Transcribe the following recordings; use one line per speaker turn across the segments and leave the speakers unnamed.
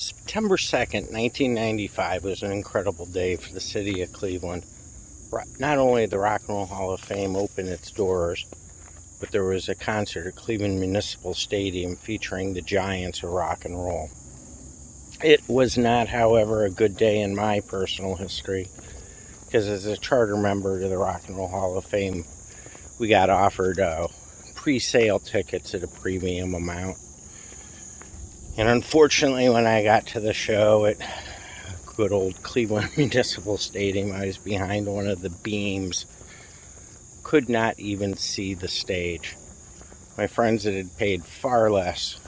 September 2nd, 1995 was an incredible day for the city of Cleveland. Not only did the Rock and Roll Hall of Fame open its doors, but there was a concert at Cleveland Municipal Stadium featuring the giants of rock and roll. It was not, however, a good day in my personal history, because as a charter member to the Rock and Roll Hall of Fame, we got offered pre-sale tickets at a premium amount. And unfortunately, when I got to the show at good old Cleveland Municipal Stadium, I was behind one of the beams. Could not even see the stage. My friends that had paid far less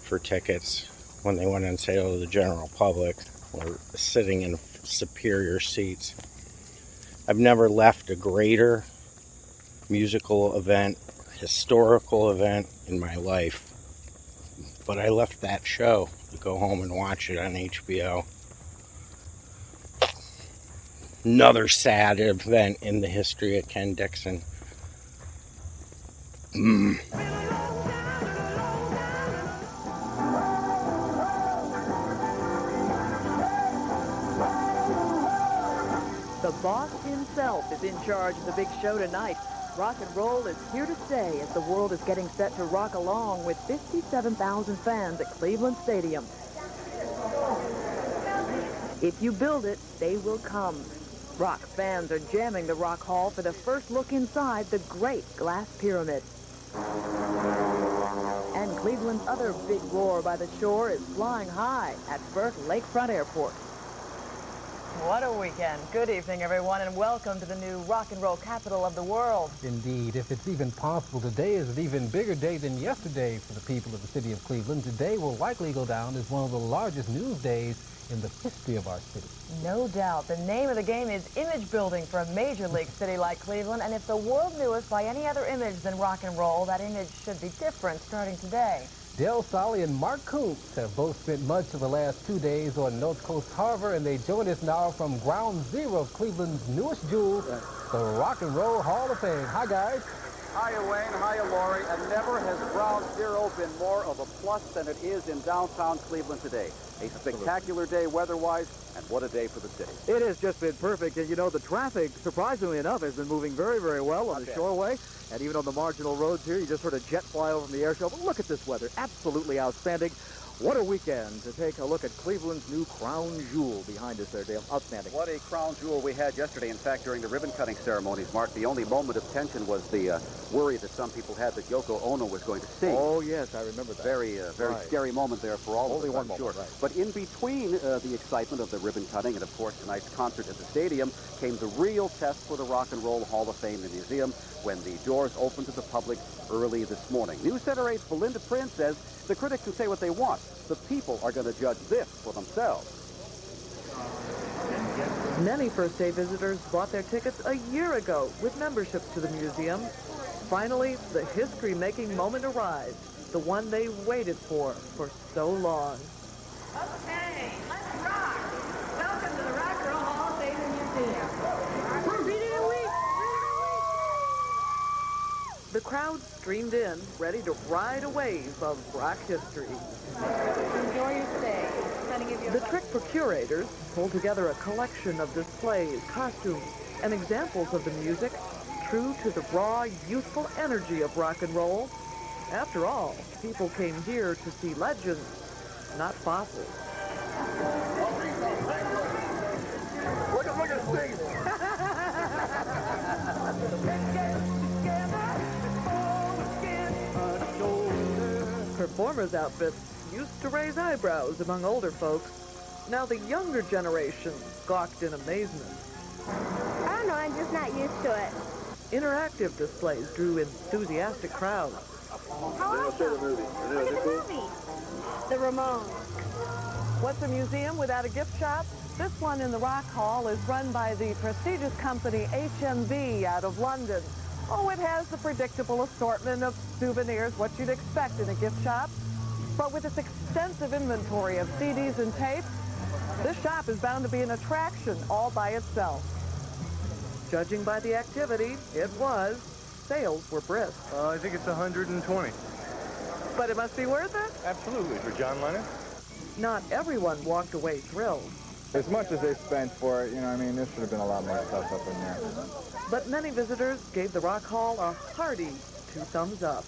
for tickets when they went on sale to the general public were sitting in superior seats. I've never left a greater musical event, historical event in my life. But I left that show to go home and watch it on HBO. Another sad event in the history of Ken Dixon.
The boss himself is in charge of the big show tonight. Rock and roll is here to stay as the world is getting set to rock along with 57,000 fans at Cleveland Stadium. If you build it, they will come. Rock fans are jamming the Rock Hall for the first look inside the great glass pyramid. And Cleveland's other big roar by the shore is flying high at Burke Lakefront Airport. What a weekend. Good evening, everyone, and welcome to the new rock and roll capital of the world.
Indeed. If it's even possible, today is an even bigger day than yesterday for the people of the city of Cleveland. Today will likely go down as one of the largest news days in the history of our city.
No doubt. The name of the game is image building for a major league city like Cleveland, and if the world knew us by any other image than rock and roll, that image should be different starting today.
Del Solly and Mark Kuntz have both spent much of the last 2 days on North Coast Harbor, and they join us now from ground zero of Cleveland's newest jewel, the Rock and Roll Hall of Fame. Hi, guys.
Hiya, Wayne. Hiya, Lori. And never has ground zero been more of a plus than it is in downtown Cleveland today. A spectacular day weather-wise, and what a day for the city.
It has just been perfect, and you know, the traffic, surprisingly enough, has been moving very, very well on the shoreway, and even on the marginal roads here. You just heard a jet fly over from the air show, but look at this weather. Absolutely outstanding. What a weekend to take a look at Cleveland's new crown jewel behind us there, Dale. Outstanding.
What a crown jewel we had yesterday. In fact, during the ribbon-cutting ceremonies, Mark, the only moment of tension was the worry that some people had that Yoko Ono was going to sing.
Oh, yes, I remember that.
Very scary moment there for all
only
of us,
one moment,
sure.
right.
But in between the excitement of the ribbon-cutting and, of course, tonight's concert at the stadium came the real test for the Rock and Roll Hall of Fame and Museum when the doors opened to the public early this morning. News Center 8's Belinda Prince says the critics can say what they want. The people are going to judge this for themselves.
Many first-day visitors bought their tickets a year ago with memberships to the museum. Finally, the history-making moment arrived, the one they waited for so long.
Okay, let's rock. Welcome to the Rock and Roll Hall of Fame and Museum.
The crowd streamed in, ready to ride a wave of rock history.
Enjoy your stay.
The trick for curators pulled together a collection of displays, costumes, and examples of the music, true to the raw, youthful energy of rock and roll. After all, people came here to see legends, not fossils.
Look at Steve.
Performers' outfits used to raise eyebrows among older folks. Now the younger generation gawked in amazement.
I don't know, I'm just not used to it.
Interactive displays drew enthusiastic crowds.
How awesome. Look at the movie. The Ramones.
What's a museum without a gift shop? This one in the Rock Hall is run by the prestigious company HMV out of London. Oh, it has the predictable assortment of souvenirs, what you'd expect in a gift shop. But with its extensive inventory of CDs and tapes, this shop is bound to be an attraction all by itself. Judging by the activity, it was. Sales were brisk.
I think it's 120.
But it must be worth it.
Absolutely. For John Lennon?
Not everyone walked away thrilled,
As much as they spent for it, you know, I mean, there should have been a lot more stuff up in there.
but many visitors gave the Rock Hall a hearty 2 thumbs up.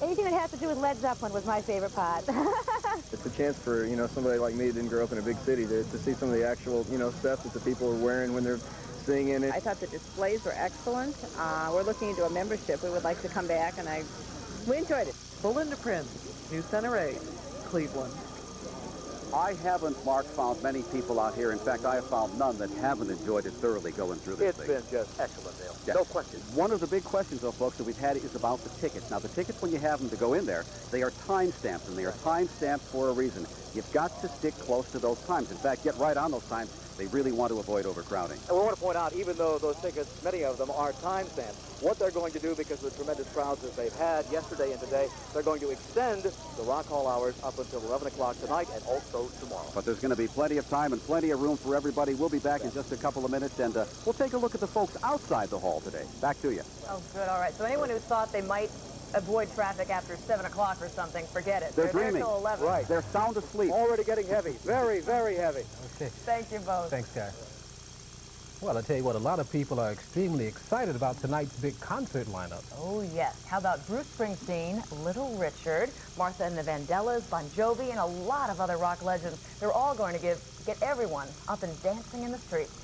Anything that has to do with Led Zeppelin was my favorite part.
It's a chance for, you know, somebody like me that didn't grow up in a big city to see some of the actual, you know, stuff that the people are wearing when they're singing it.
I thought the displays were excellent. We're looking into a membership. We would like to come back, and we enjoyed it.
Belinda Prince, News Center 8, Cleveland.
I haven't, Mark, found many people out here. In fact, I have found none that haven't enjoyed it thoroughly going through this thing.
It's been just excellent, Dale.
Yes.
No question.
One of the big questions, though, folks, that we've had is about the tickets. Now, the tickets, when you have them to go in there, they are time-stamped, and they are time-stamped for a reason. You've got to stick close to those times. In fact, get right on those times. They really want to avoid overcrowding.
And we want to point out, even though those tickets, many of them are time-stamped, what they're going to do, because of the tremendous crowds that they've had yesterday and today, they're going to extend the Rock Hall hours up until 11 o'clock tonight and also tomorrow.
But there's going to be plenty of time and plenty of room for everybody. We'll be back in just a couple of minutes, and we'll take a look at the folks outside the hall today. Back to you.
Oh, good. All right. So anyone who thought they might avoid traffic after 7 o'clock or something, forget it.
They're
there
dreaming.
till 11.
Right.
They're sound asleep.
Already getting heavy. Very, very heavy.
Okay.
Thank you both.
Thanks, guys. Well, I tell you what, a lot of people are extremely excited about tonight's big concert lineup.
Oh, yes. How about Bruce Springsteen, Little Richard, Martha and the Vandellas, Bon Jovi, and a lot of other rock legends. They're all going to get everyone up and dancing in the streets.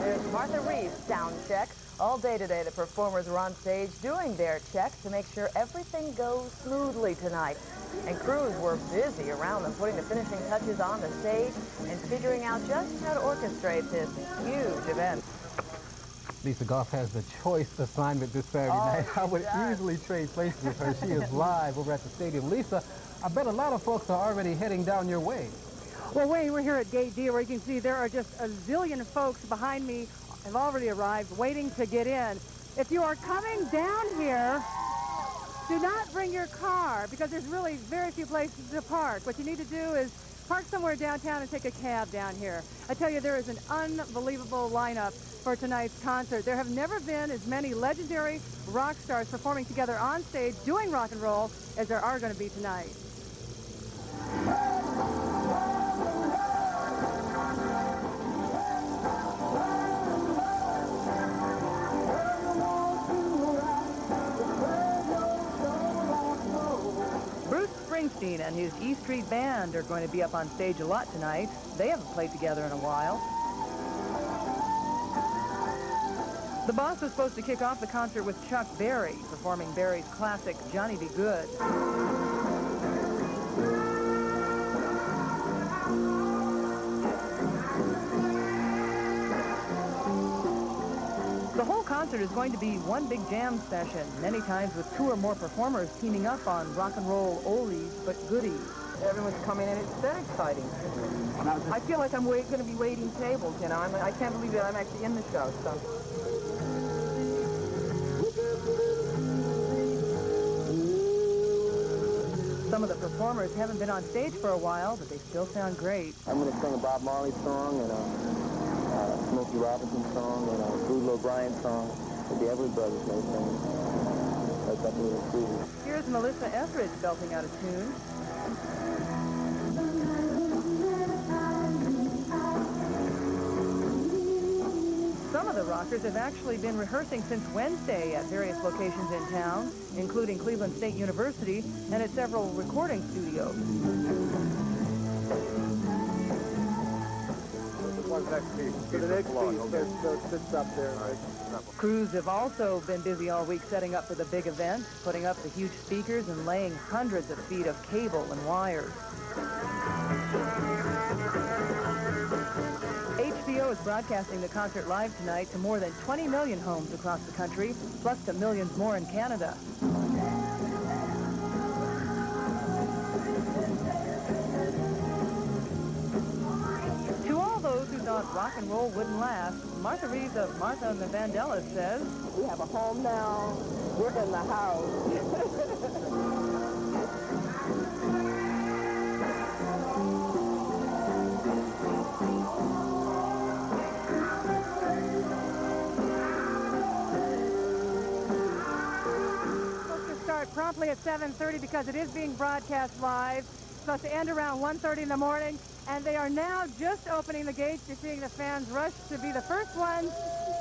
There's Martha Reeves' sound check. All day today, the performers were on stage doing their checks to make sure everything goes smoothly tonight. And crews were busy around them, putting the finishing touches on the stage and figuring out just how to orchestrate this huge event.
Lisa Goff has the choice assignment this Saturday night. I would easily trade places with her. She is live over at the stadium. Lisa, I bet a lot of folks are already heading down your way.
Well, Wayne, we're here at Gate D, where you can see there are just a zillion folks behind me have already arrived, waiting to get in. If you are coming down here, do not bring your car, because there's really very few places to park. What you need to do is park somewhere downtown and take a cab down here. I tell you, there is an unbelievable lineup for tonight's concert. There have never been as many legendary rock stars performing together on stage doing rock and roll as there are going to be tonight. Springsteen and his E Street Band are going to be up on stage a lot tonight. They haven't played together in a while. The Boss was supposed to kick off the concert with Chuck Berry, performing Berry's classic Johnny Be Good. The whole concert is going to be one big jam session, many times with 2 or more performers teaming up on rock and roll oldies but goodies.
Everyone's coming in. It's that exciting. I feel like I'm going to be waiting tables, you know. I can't believe that I'm actually in the show, so.
Some of the performers haven't been on stage for a while, but they still sound great.
I'm going to sing a Bob Marley song and a Smokey Robinson song and a Boudleaux O'Brien song. The Everly Brothers may sing. Like that little Stevie.
Here's Melissa Etheridge belting out a tune. Some of the rockers have actually been rehearsing since Wednesday at various locations in town, including Cleveland State University and at several recording studios. Crews have also been busy all week setting up for the big event, putting up the huge speakers and laying hundreds of feet of cable and wires. HBO is broadcasting the concert live tonight to more than 20 million homes across the country, plus to millions more in Canada. To all those who thought rock and roll wouldn't last, Martha Reeves of Martha and the Vandellas says,
"We have a home now. We're in the house."
promptly at 7:30 because it is being broadcast live. It's supposed to end around 1:30 in the morning, and they are now just opening the gates. You're seeing the fans rush to be the first ones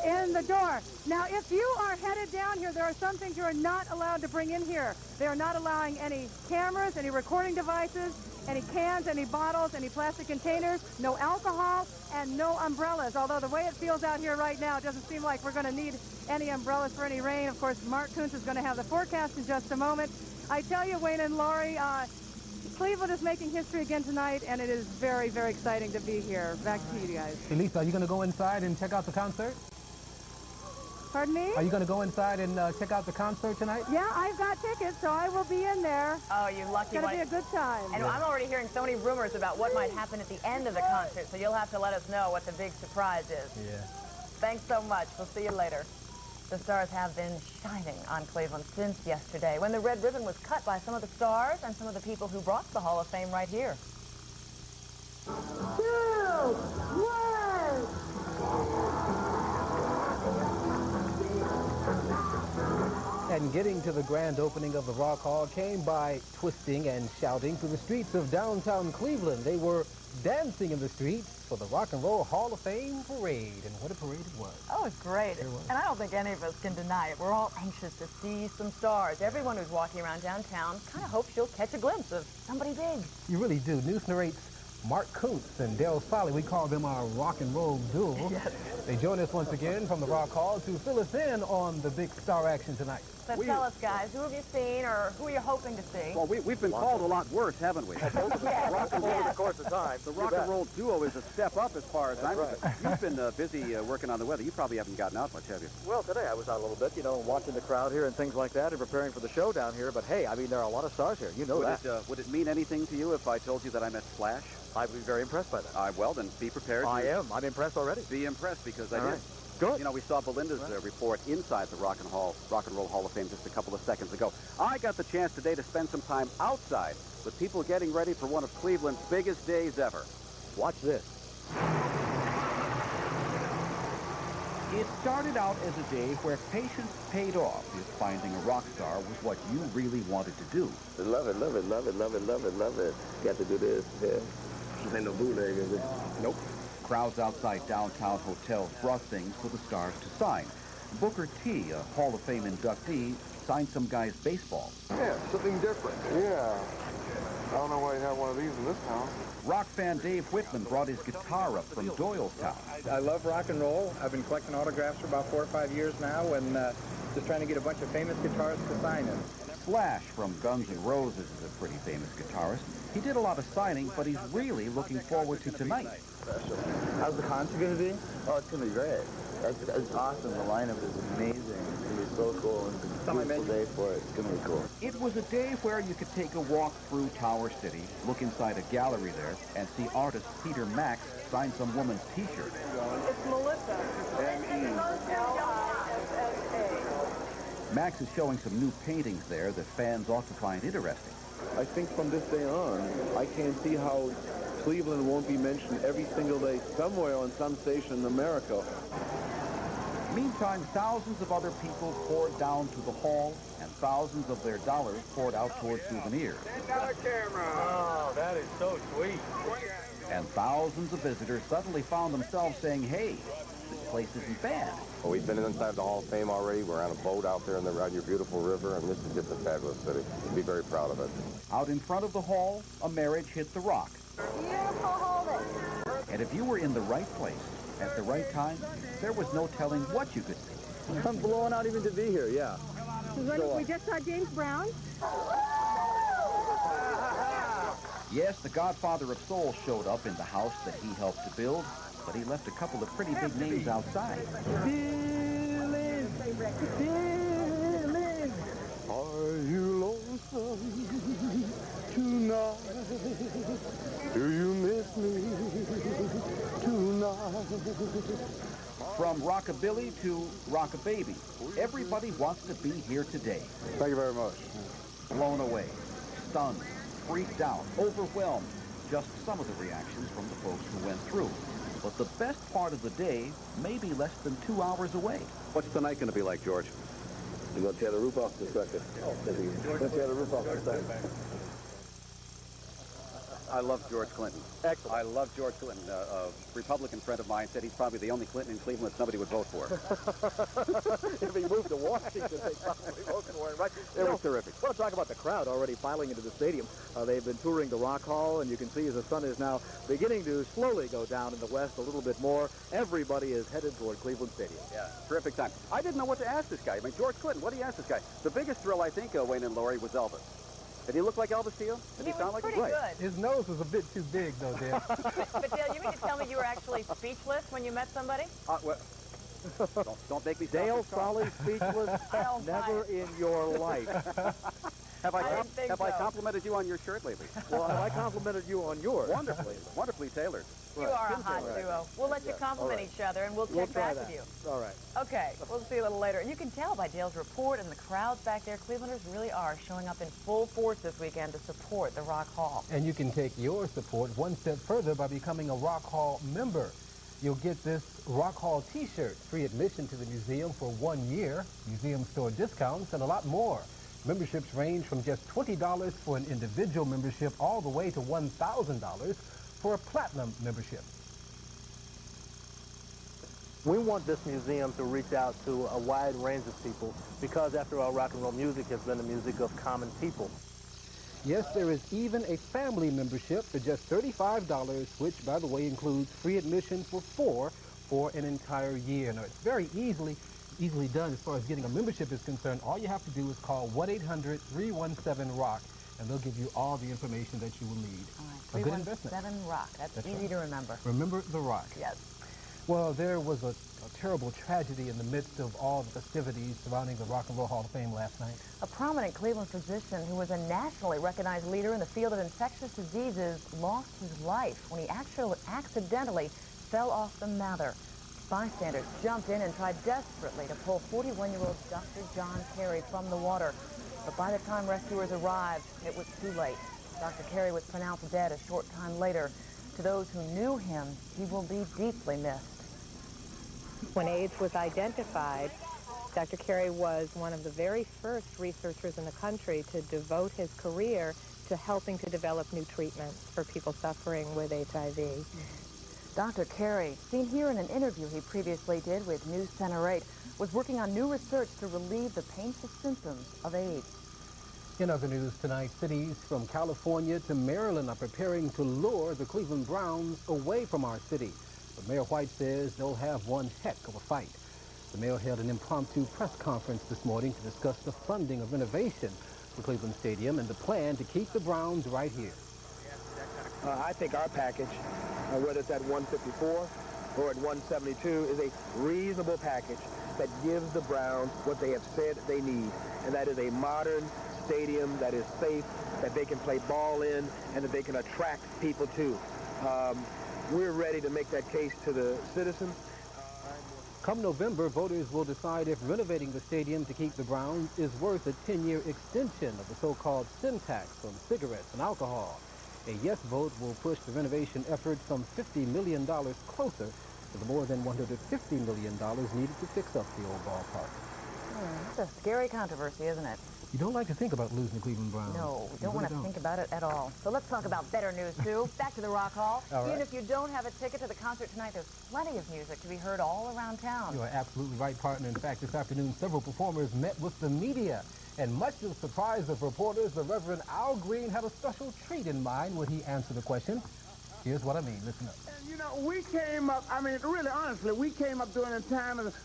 in the door. Now, if you are headed down here, there are some things you are not allowed to bring in here. They are not allowing any cameras, any recording devices, any cans, any bottles, any plastic containers, no alcohol, and no umbrellas. Although the way it feels out here right now, it doesn't seem like we're going to need any umbrellas for any rain. Of course, Mark Kuntz is going to have the forecast in just a moment. I tell you, Wayne and Laurie, Cleveland is making history again tonight, and it is very, very exciting to be here. Back to you guys.
Elise, are you going to go inside and check out the concert?
Pardon me?
Are you going to go inside and check out the concert tonight?
Yeah, I've got tickets, so I will be in there.
Oh, you lucky
one. It's going to be a good time.
And I'm already hearing so many rumors about what might happen at the end of the concert, so you'll have to let us know what the big surprise is.
Yeah.
Thanks so much. We'll see you later. The stars have been shining on Cleveland since yesterday, when the red ribbon was cut by some of the stars and some of the people who brought the Hall of Fame right here.
2, 1.
And getting to the grand opening of the Rock Hall came by twisting and shouting through the streets of downtown Cleveland. They were dancing in the streets for the Rock and Roll Hall of Fame parade, and what a parade it was.
Oh, it's great. And I don't think any of us can deny it. We're all anxious to see some stars. Everyone who's walking around downtown kind of hopes you'll catch a glimpse of somebody big.
You really do. News narrates Mark Kuntz and Del Solly. We call them our rock and roll duo.
Yes.
They join us once again from the Rock Hall to fill us in on the big star action tonight.
So tell us, guys, who have you seen or who are you hoping to see?
Well, we've been called a lot worse, haven't we?
Rock and roll over the course of time.
The rock and roll duo is a step up as far as I'm concerned. You've been busy working on the weather. You probably haven't gotten out much, have you?
Well, today I was out a little bit, watching the crowd here and things like that and preparing for the show down here. But, hey, I mean, there are a lot of stars here. You know that.
Would it mean anything to you if I told you that I met Slash?
I'd be very impressed by that.
Well, then be prepared.
I am. I'm impressed already.
Be impressed because I
All
did.
right. Good.
We saw Belinda's report inside the Rock and Roll Hall of Fame just a couple of seconds ago. I got the chance today to spend some time outside with people getting ready for one of Cleveland's biggest days ever.
Watch this.
It started out as a day where patience paid off if finding a rock star was what you really wanted to do.
Love it, love it, love it, love it, love it, love it. Got to do this. Yeah. This ain't no bootleg, is it?
Nope. Crowds outside downtown hotels brought things for the stars to sign. Booker T, a Hall of Fame inductee, signed some guy's baseball.
Yeah, something different. Yeah. I don't know why you have one of these in this town.
Rock fan Dave Whitman brought his guitar up from Doylestown.
I love rock and roll. I've been collecting autographs for about 4 or 5 years now, and just trying to get a bunch of famous guitarists to sign it.
Slash from Guns N' Roses is a pretty famous guitarist. He did a lot of signing, but he's really looking forward to tonight.
How's the concert going to be? Oh, it's going to be great. That's awesome. The lineup is amazing. It's going to be so cool. It's a beautiful day for it. It's going to be cool.
It was a day where you could take a walk through Tower City, look inside a gallery there, and see artist Peter Max sign some woman's T-shirt.
It's Melissa. M-E-L-I-S-S-A.
Max is showing some new paintings there that fans ought to find interesting.
I think from this day on, I can't see how Cleveland won't be mentioned every single day somewhere on some station in America.
Meantime, thousands of other people poured down to the hall, and thousands of their dollars poured out toward souvenirs.
$10 camera. Oh, that is so sweet.
And thousands of visitors suddenly found themselves saying, hey, this place isn't bad.
Well, we've been inside the Hall of Fame already. We're on a boat out there on your beautiful river, and this is just a fabulous city. We'll be very proud of it.
Out in front of the hall, a marriage hit the rock.
Beautiful, hold it.
And if you were in the right place at the right time, there was no telling what you could see.
I'm blowing out even to be here, yeah.
We just saw James Brown.
Yes, the godfather of soul showed up in the house that he helped to build, but he left a couple of pretty big names outside.
Feeling, feeling. Are you lonesome tonight? Do you miss me tonight?
From rockabilly to rockababy, everybody wants to be here today.
Thank you very much.
Blown away, stunned, freaked out, overwhelmed. Just some of the reactions from the folks who went through. But the best part of the day may be less than 2 hours away.
What's the night going to be like, George?
You're going to tear the roof off the sucker. You're going to tear the roof off the sucker.
I love George Clinton.
Excellent.
I love George Clinton. A Republican friend of mine said he's probably the only Clinton in Cleveland that somebody would vote for.
If he moved to Washington, they'd probably vote for him, right?
It was terrific.
I want to talk about the crowd already filing into the stadium. They've been touring the Rock Hall, and you can see as the sun is now beginning to slowly go down in the west a little bit more, everybody is headed toward Cleveland Stadium.
Yeah, terrific time. I didn't know what to ask this guy. I mean, George Clinton, what do you ask this guy? The biggest thrill, I think, Wayne and Laurie, was Elvis. Did he look like Elvis to you? Did he sound like him?
Pretty good.
His nose was a bit too big, though, Dale.
But Dale, you mean to tell me you were actually speechless when you met somebody?
Well, don't make me stop
Dale
this car.
Solly speechless? Never in your life.
Have I complimented you on your shirt lately?
Well, have I complimented you on yours?
Wonderfully tailored.
You are a hot duo. We'll let you compliment each other, and we'll check back with you.
All right.
Okay, we'll see you a little later. And you can tell by Dale's report and the crowds back there, Clevelanders really are showing up in full force this weekend to support the Rock Hall.
And you can take your support one step further by becoming a Rock Hall member. You'll get this Rock Hall t-shirt, free admission to the museum for 1 year, museum store discounts, and a lot more. Memberships range from just $20 for an individual membership all the way to $1,000 for a platinum membership.
We want this museum to reach out to a wide range of people because, after all, rock and roll music has been the music of common people.
Yes, there is even a family membership for just $35, which, by the way, includes free admission for four for an entire year. Now, it's very easily done as far as getting a membership is concerned. All you have to do is call 1-800-317-ROCK, and they'll give you all the information that you will need.
All right,
A good investment.
317-ROCK. That's easy
right.
to remember.
Remember the Rock.
Yes.
Well, there was a terrible tragedy in the midst of all the festivities surrounding the Rock and Roll Hall of Fame last night.
A prominent Cleveland physician who was a nationally recognized leader in the field of infectious diseases lost his life when he actually accidentally fell off the Mather. Bystanders jumped in and tried desperately to pull 41-year-old Dr. John Carey from the water. But by the time rescuers arrived, it was too late. Dr. Carey was pronounced dead a short time later. To those who knew him, he will be deeply missed.
When AIDS was identified, Dr. Carey was one of the very first researchers in the country to devote his career to helping to develop new treatments for people suffering with HIV.
Dr. Carey, seen here in an interview he previously did with News Center 8, was working on new research to relieve the painful symptoms of AIDS.
In other news tonight, cities from California to Maryland are preparing to lure the Cleveland Browns away from our city. But Mayor White says they'll have one heck of a fight. The mayor held an impromptu press conference this morning to discuss the funding of renovation for Cleveland Stadium and the plan to keep the Browns right here.
I think our package, whether it's at 154 or at 172, is a reasonable package that gives the Browns what they have said they need, and that is a modern stadium that is safe, that they can play ball in, and that they can attract people to. We're ready to make that case to the citizens.
Come November, voters will decide if renovating the stadium to keep the Browns is worth a 10-year extension of the so-called sin tax on cigarettes and alcohol. A yes vote will push the renovation effort some $50 million closer to the more than $150 million needed to fix up the old ballpark.
It's a scary controversy, isn't it?
You don't like to think about losing the Cleveland Browns.
No, we don't want to think about it at all. So let's talk about better news, too. Back to the Rock Hall.
All right.
Even if you don't have a ticket to the concert tonight, there's plenty of music to be heard all around town.
You are absolutely right, partner. In fact, this afternoon, several performers met with the media. And much to the surprise of reporters, the Reverend Al Green had a special treat in mind when he answered the question. Here's what I mean. Listen up.
And, you know, we came up, I mean, really, honestly, we came up during the time of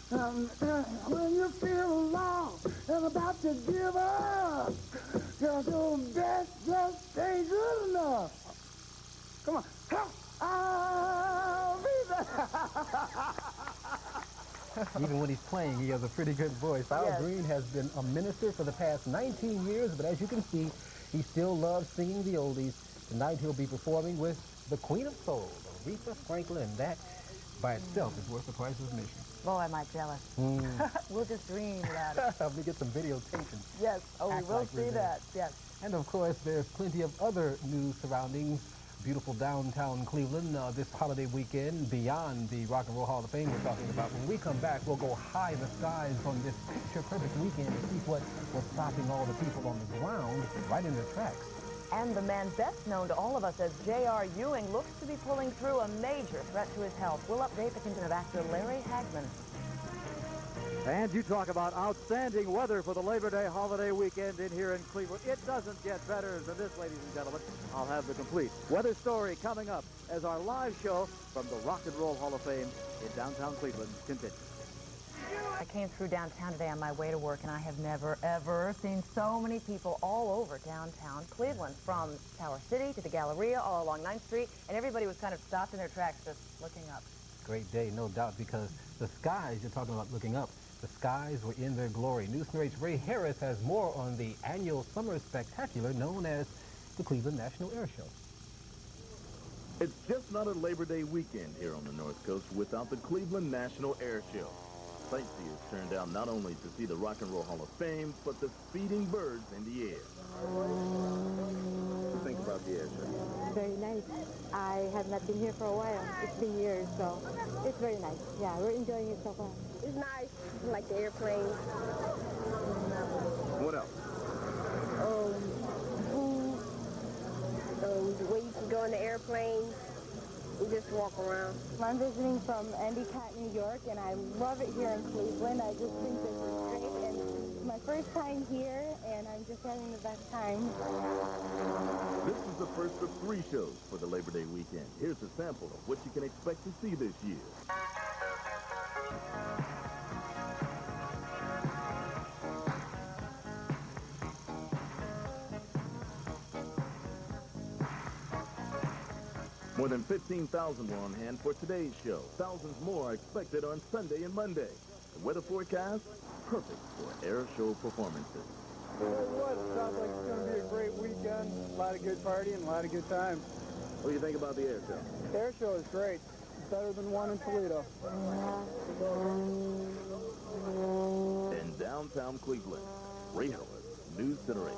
when you feel alone and about to give up, because your best just ain't good enough. Come on. I'll be there.
Even when he's playing, he has a pretty good voice. Al Green has been a minister for the past 19 years, but as you can see, he still loves singing the oldies. Tonight he'll be performing with the Queen of Soul, Aretha Franklin, and that by itself is worth the price of admission.
Boy, am I jealous. We'll just dream about it.
Let me get some videotaping.
Yes, we will see that, yes.
And of course, there's plenty of other news surrounding Beautiful downtown Cleveland this holiday weekend, beyond the Rock and Roll Hall of Fame we're talking about. When we come back, we'll go high in the skies on this picture-perfect weekend to see what was stopping all the people on the ground right in their tracks.
And the man best known to all of us as J.R. Ewing looks to be pulling through a major threat to his health. We'll update the condition of actor Larry Hagman.
And you talk about outstanding weather for the Labor Day holiday weekend in here in Cleveland. It doesn't get better than this, ladies and gentlemen. I'll have the complete weather story coming up as our live show from the Rock and Roll Hall of Fame in downtown Cleveland continues.
I came through downtown today on my way to work, and I have never, ever seen so many people all over downtown Cleveland, from Tower City to the Galleria, all along 9th Street, and everybody was kind of stopped in their tracks just looking up.
Great day, no doubt, because the skies, you're talking about looking up, the skies were in their glory. News narrator Ray Harris has more on the annual summer spectacular known as the Cleveland National Air Show.
It's just not a Labor Day weekend here on the North Coast without the Cleveland National Air Show. Sightseers turned out not only to see the Rock and Roll Hall of Fame, but the speeding birds in the air. What do you think about the air show?
Very nice. I have not been here for a while. It's been years, so it's very nice. Yeah, we're enjoying it so far.
It's nice. I like the airplane.
What else?
Food. The way you can go in the airplane. We just walk around.
I'm visiting from Endicott, New York, and I love it here in Cleveland. I just think this is great, and it's my first time here, and I'm just having the best time.
This is the first of 3 shows for the Labor Day weekend. Here's a sample of what you can expect to see this year. More than 15,000 were on hand for today's show. Thousands more are expected on Sunday and Monday. The weather forecast, perfect for air show performances.
What? Sounds like it's going to be a great weekend. A lot of good partying, a lot of good time.
What do you think about the air show?
The air show is great. It's better than one in Toledo.
In downtown Cleveland, Ray Harris, News Center 8.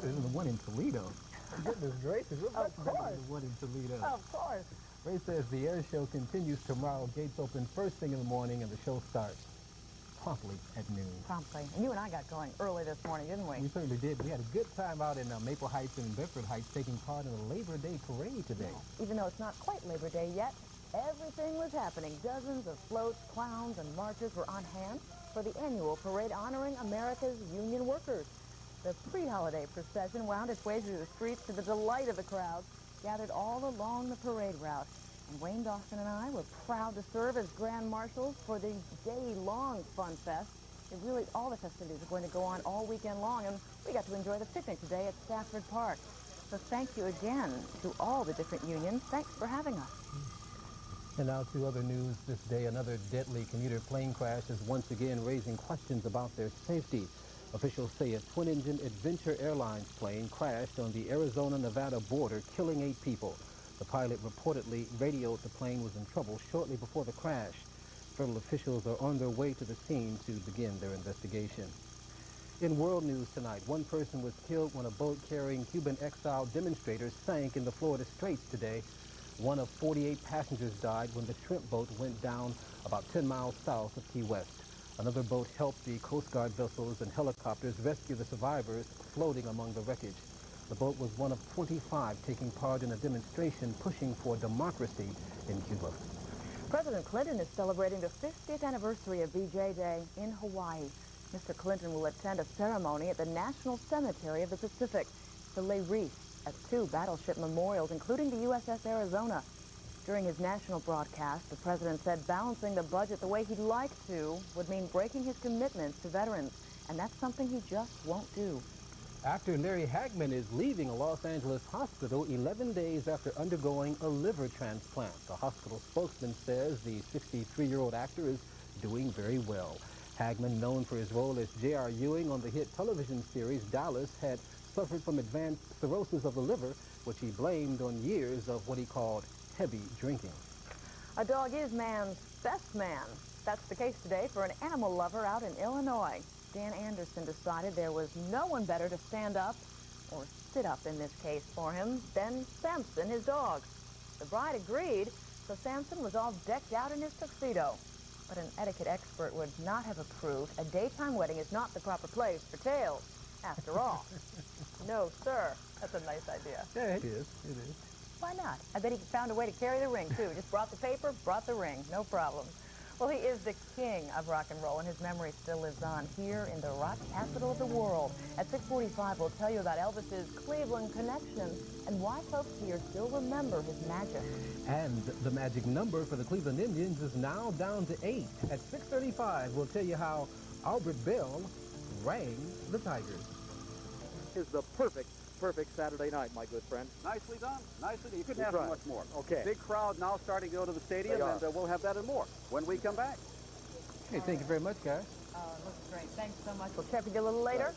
This is the one in Toledo. Goodness gracious.
Of course.
The one in Toledo.
Of course.
Ray says the air show continues tomorrow. Gates open first thing in the morning, and the show starts promptly at noon.
Promptly. And you and I got going early this morning, didn't we?
We certainly did. We had a good time out in Maple Heights and Bedford Heights taking part in the Labor Day parade today.
Even though it's not quite Labor Day yet, everything was happening. Dozens of floats, clowns, and marchers were on hand for the annual parade honoring America's union workers. The pre-holiday procession wound its way through the streets to the delight of the crowds gathered all along the parade route. And Wayne Dawson and I were proud to serve as grand marshals for the day-long fun fest. Really, all the festivities are going to go on all weekend long, and we got to enjoy the picnic today at Stafford Park. So thank you again to all the different unions. Thanks for having us.
And now to other news this day. Another deadly commuter plane crash is once again raising questions about their safety. Officials say a twin-engine Adventure Airlines plane crashed on the Arizona-Nevada border, killing 8 people. The pilot reportedly radioed the plane was in trouble shortly before the crash. Federal officials are on their way to the scene to begin their investigation. In world news tonight, 1 person was killed when a boat carrying Cuban exile demonstrators sank in the Florida Straits today. 1 of 48 passengers died when the shrimp boat went down about 10 miles south of Key West. Another boat helped the Coast Guard vessels and helicopters rescue the survivors floating among the wreckage. The boat was one of 25 taking part in a demonstration pushing for democracy in Cuba.
President Clinton is celebrating the 50th anniversary of VJ Day in Hawaii. Mr. Clinton will attend a ceremony at the National Cemetery of the Pacific to lay wreaths at 2 battleship memorials, including the USS Arizona. During his national broadcast, the president said balancing the budget the way he'd like to would mean breaking his commitments to veterans, and that's something he just won't do.
Actor Larry Hagman is leaving a Los Angeles hospital 11 days after undergoing a liver transplant. The hospital spokesman says the 63-year-old actor is doing very well. Hagman, known for his role as J.R. Ewing on the hit television series Dallas, had suffered from advanced cirrhosis of the liver, which he blamed on years of what he called heavy drinking.
A dog is man's best man. That's the case today for an animal lover out in Illinois. Dan Anderson decided there was no one better to stand up or sit-up in this case for him, then Samson, his dog. The bride agreed, so Samson was all decked out in his tuxedo. But an etiquette expert would not have approved. A daytime wedding is not the proper place for tails, after all. No, sir. That's a nice idea.
Yeah, it is. It is.
Why not? I bet he found a way to carry the ring, too. Just brought the paper, brought the ring. No problem. Well, he is the king of rock and roll, and his memory still lives on here in the rock capital of the world. At 6:45, we'll tell you about Elvis's Cleveland connection and why folks here still remember his magic.
And the magic number for the Cleveland Indians is now down to 8. At 6:35, we'll tell you how Albert Bell rang the Tigers.
Is the perfect Saturday night, my good friend.
Nicely done. Nicely done. You couldn't
That's
ask for
right.
much more.
Okay.
Big crowd now starting to go to the stadium,
They are.
and we'll have that and more when we come back.
Hey, thank you very much, guys.
Oh, it looks great. Thanks so much. We'll check with you a little later.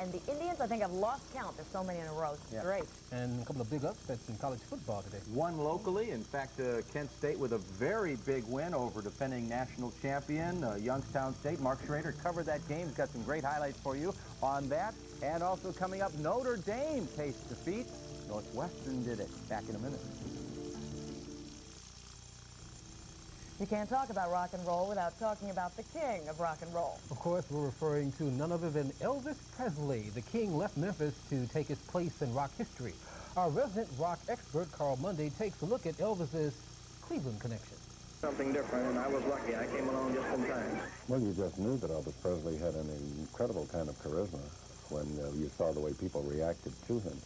And the Indians, I think, have lost count. There's so many in a row. It's great.
And a couple of big upsets in college football today.
One locally. In fact, Kent State with a very big win over defending national champion Youngstown State. Mark Schrader covered that game. He's got some great highlights for you on that. And also coming up, Notre Dame tastes defeat. Northwestern did it. Back in a minute.
You can't talk about rock and roll without talking about the king of rock and roll.
Of course, we're referring to none other than Elvis Presley. The king left Memphis to take his place in rock history. Our resident rock expert, Carl Munday, takes a look at Elvis's Cleveland connection.
Something different, and I was lucky. I came along just in time.
Well, you just knew that Elvis Presley had an incredible kind of charisma when you saw the way people reacted to him.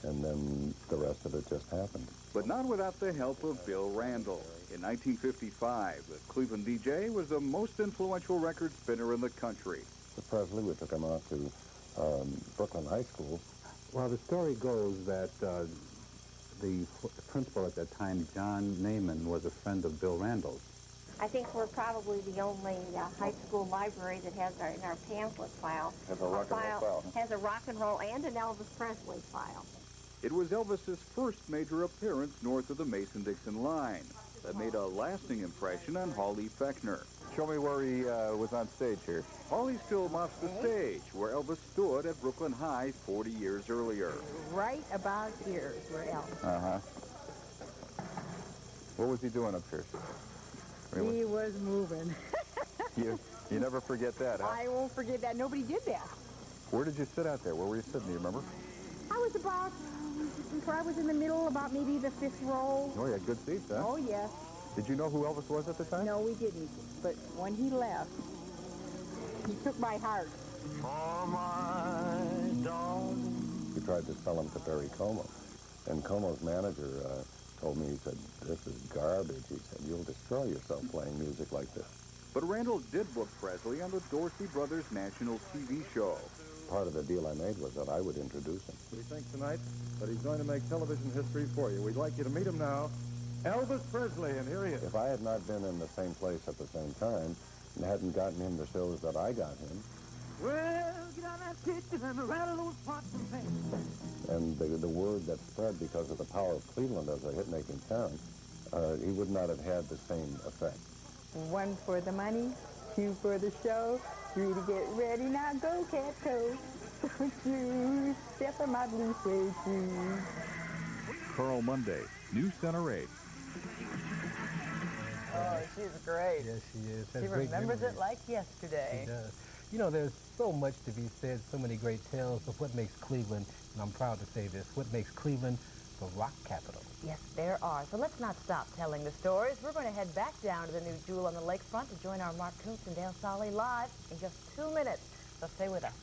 And then the rest of it just happened.
But not without the help of Bill Randall. In 1955, the Cleveland DJ was the most influential record spinner in the country.
With Presley, we took him out to Brooklyn High School.
Well, the story goes that the principal at that time, John Naiman, was a friend of Bill Randall's.
I think we're probably the only high school library that has in our pamphlet file
Has a rock and roll file.
has a rock and roll and an Elvis Presley file.
It was Elvis's first major appearance north of the Mason-Dixon line that made a lasting impression on Hawley Fechner.
Show me where he was on stage here.
Hawley still mops the stage where Elvis stood at Brooklyn High 40 years earlier.
Right about here is where Elvis.
Uh-huh. What was he doing up here?
He was moving.
You never forget that, huh?
I won't forget that. Nobody did that.
Where did you sit out there? Where were you sitting? Do you remember?
I was about, I was in the middle, about maybe the 5th row.
Oh, you had good seats, huh?
Oh, yes.
Did you know who Elvis was at the time?
No, we didn't. But when he left, he took my heart.
Oh, my dog. We tried to sell him to Barry Como. And Como's manager told me, he said, this is garbage. He said, you'll destroy yourself playing music like this.
But Randall did book Presley on the Dorsey Brothers National TV show.
Part of the deal I made was that I would introduce him.
We think tonight that he's going to make television history for you. We'd like you to meet him now, Elvis Presley, and here he is.
If I had not been in the same place at the same time and hadn't gotten him the shows that I got him,
Well, get on that kitchen and rattle those pots and pans.
and the word that spread because of the power of Cleveland as a hit-making town, he would not have had the same effect.
1 for the money, 2 for the show, 3 to get ready. Now go, cat go. Don't you step on my blue suede shoes.
Carl Munday, News Center 8.
Oh, she's great.
Yes, she is.
She remembers it like yesterday.
She does. You know, there's so much to be said, so many great tales of what makes Cleveland, and I'm proud to say this, what makes Cleveland the rock capital.
Yes, there are. So let's not stop telling the stories. We're going to head back down to the new jewel on the lakefront to join our Mark Kuntz and Dale Solly live in just 2 minutes. So stay with us.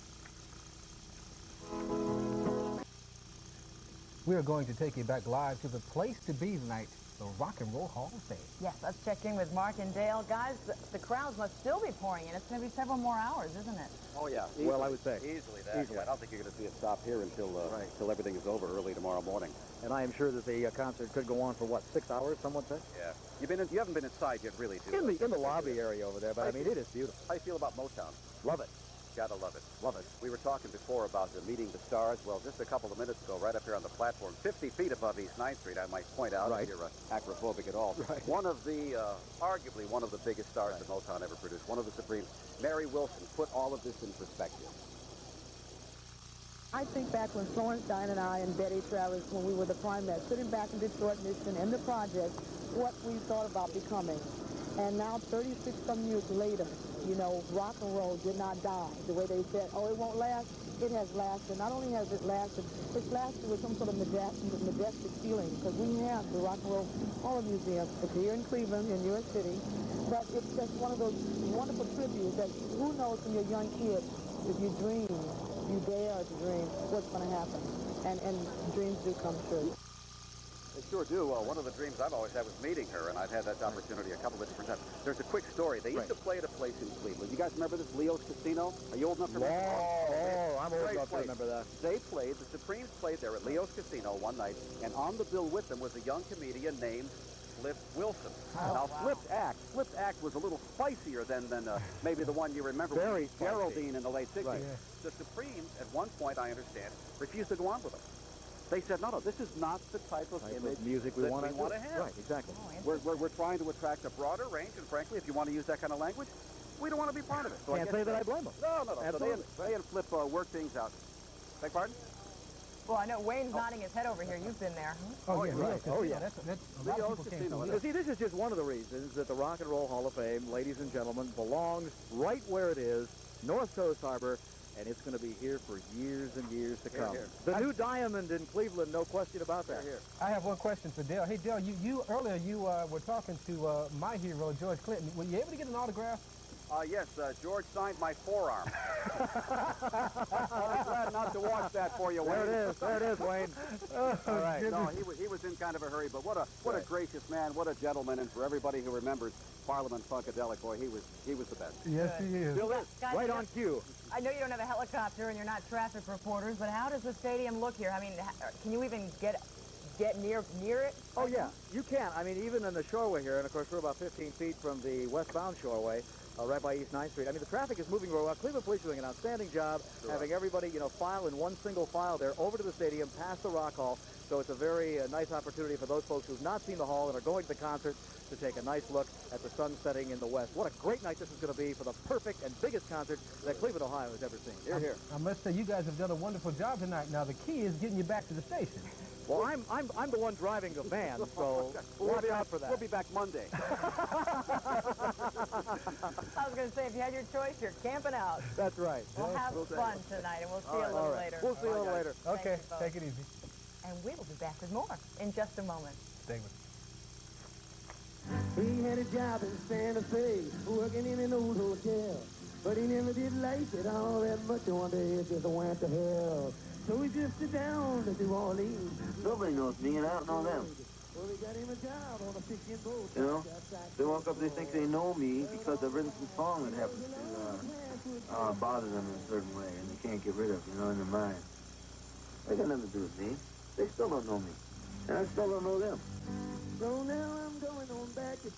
We are going to take you back live to the place to be tonight, the Rock and Roll Hall of Fame.
Yes, let's check in with Mark and Dale. Guys, the crowds must still be pouring in. It's going to be several more hours, isn't it?
Oh, yeah.
Well,
Easily.
I would say.
Easily that. I don't think you're going to see it stop here until everything is over early tomorrow morning.
And I am sure that the concert could go on for, what, 6 hours, someone said?
Yeah. You haven't been inside yet, really, do you?
In the lobby area over there, but I mean, it is beautiful.
How do you feel about Motown?
Love it.
Gotta love it.
Love it.
We were talking before about the meeting the stars. Well, just a couple of minutes ago, right up here on the platform, 50 feet above East 9th Street, I might point out, if you're acrophobic at all.
Right.
One of the, arguably one of the biggest stars that Motown ever produced, one of the supremes, Mary Wilson, put all of this in perspective.
I think back when Florence, Diane, and I, and Betty Travis, when we were the Primettes, sitting back in Detroit, Michigan, in the project, what we thought about becoming. And now, 36-some years later, you know, rock and roll did not die. The way they said, oh, it won't last, it has lasted. Not only has it lasted, it's lasted with some sort of majestic feeling, because we have the Rock and Roll Hall of Museum. It's here in Cleveland, in your city. But it's just one of those wonderful tributes that who knows from your young kid, if you dream, you dare to dream, what's going to happen. And dreams do come true.
They sure do. One of the dreams I've always had was meeting her, and I've had that opportunity a couple of different times. There's a quick story. They used to play at a place in Cleveland. You guys remember this, Leo's Casino? Are you old enough to remember?
Oh, I'm old enough to remember that.
They played, the Supremes played there at Leo's Casino one night, and on the bill with them was a young comedian named Flip Wilson. Now, Flip's act was a little spicier than maybe the one you remember.
Very
Geraldine in the late 60s.
Right.
The Supremes, at one point, I understand, refused to go on with them. They said, no, this is not the type of image
music we want to
have.
Right, exactly.
We're trying to attract a broader range, and frankly, if you want to use that kind of language, we don't want to be part of it. So
Can't say that I blame them.
No.
Absolutely.
So they and Flip worked things out. Beg pardon?
Well, I know Wayne's nodding his head over here. You've been there.
Oh, yeah.
Right. Oh, yeah.
That's a lot of people can't come
You see, this is just one of the reasons that the Rock and Roll Hall of Fame, ladies and gentlemen, belongs right where it is, North Coast Harbor, and it's going to be here for years and years to come. The new diamond in Cleveland, no question about that.
I have one question for Dale. Hey, Dale, you earlier you were talking to my hero, George Clinton. Were you able to get an autograph?
Yes, George signed my forearm. I'll be glad not to watch that for you, Wayne.
There it is, Wayne.
All
right. No, he was in kind of a hurry, but what a gracious man, what a gentleman, and for everybody who remembers Parliament Funkadelic, boy, he was the best.
Yes, he is.
Still is.
Guys,
right on cue.
I know you don't have a helicopter and you're not traffic reporters, but how does the stadium look here? I mean, can you even get near it?
Oh, yeah, you can. I mean, even in the shoreway here, and of course we're about 15 feet from the westbound shoreway, right by East 9th Street. I mean, the traffic is moving very well. Cleveland Police are doing an outstanding job, having everybody, file in one single file there over to the stadium, past the Rock Hall. So it's a very nice opportunity for those folks who've not seen the hall and are going to the concert to take a nice look at the sun setting in the west. What a great night this is going to be for the perfect and biggest concert that Cleveland, Ohio has ever seen. Here.
I must say, you guys have done a wonderful job tonight. Now, the key is getting you back to the station.
Well, I'm the one driving the van, so watch out for that.
We'll be back Monday.
I was going to say, if you had your choice, you're camping out.
That's right.
We'll have fun tonight, and we'll see you a little later.
We'll see you a little later.
Okay, take it easy.
And we will be back with more in just a moment.
Stay with us.
He had a job in Santa Fe, working in an old hotel. But he never did like it all that much. One day it just went to hell. So he drifted down to New Orleans.
Nobody knows me, and I don't know them.
Well, they got him a job on a fishing boat.
You know, they walk up, they think they know me because I've written some song that happens to bother them in a certain way, and they can't get rid of, in their mind. They got nothing to do with me. They still don't know me, and I still don't know them.
So now I'm going on back to...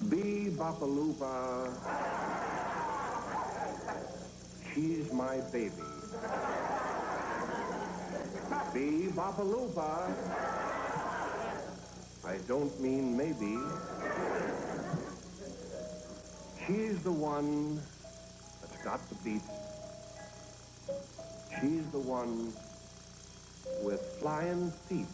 Bee-bop-a-loo-ba. She's my baby. Bee-bop-a-loo-ba. I don't mean maybe. She's the one that's got the beat. She's the one with flying feet.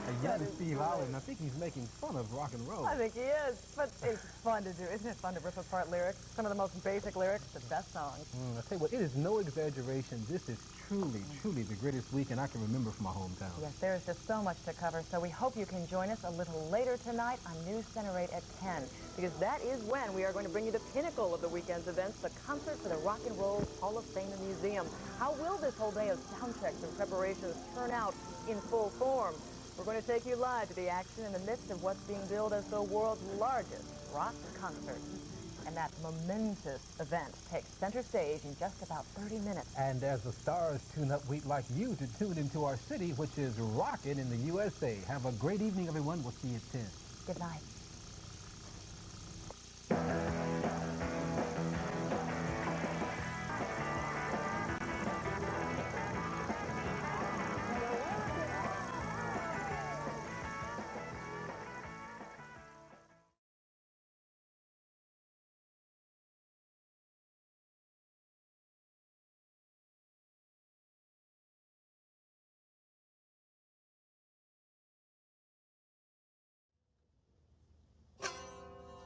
A young Steve Allen, I think he's making fun of rock and roll.
I think he is, but it's fun to do. Isn't it fun to rip apart lyrics? Some of the most basic lyrics, the best songs.
I tell you what, it is no exaggeration. This is truly the greatest weekend I can remember from my hometown.
Yes, there is just so much to cover, so we hope you can join us a little later tonight on News Center 8 at 10, because that is when we are going to bring you the pinnacle of the weekend's events, the concert for the Rock and Roll Hall of Fame and Museum. How will this whole day of sound checks and preparations turn out in full form? We're going to take you live to the action in the midst of what's being billed as the world's largest rock concert. And that momentous event takes center stage in just about 30 minutes.
And as the stars tune up, we'd like you to tune into our city, which is rocking in the USA. Have a great evening, everyone. We'll see you at 10.
Good night.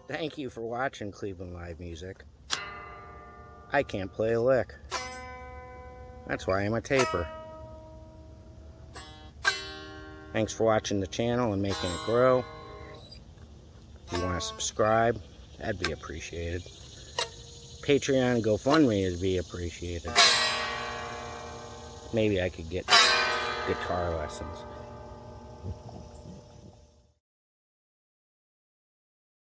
Thank you for watching Cleveland Live Music. I can't play a lick. That's why I'm a taper. Thanks for watching the channel and making it grow. If you want to subscribe, that'd be appreciated. Patreon and GoFundMe would be appreciated. Maybe I could get guitar lessons.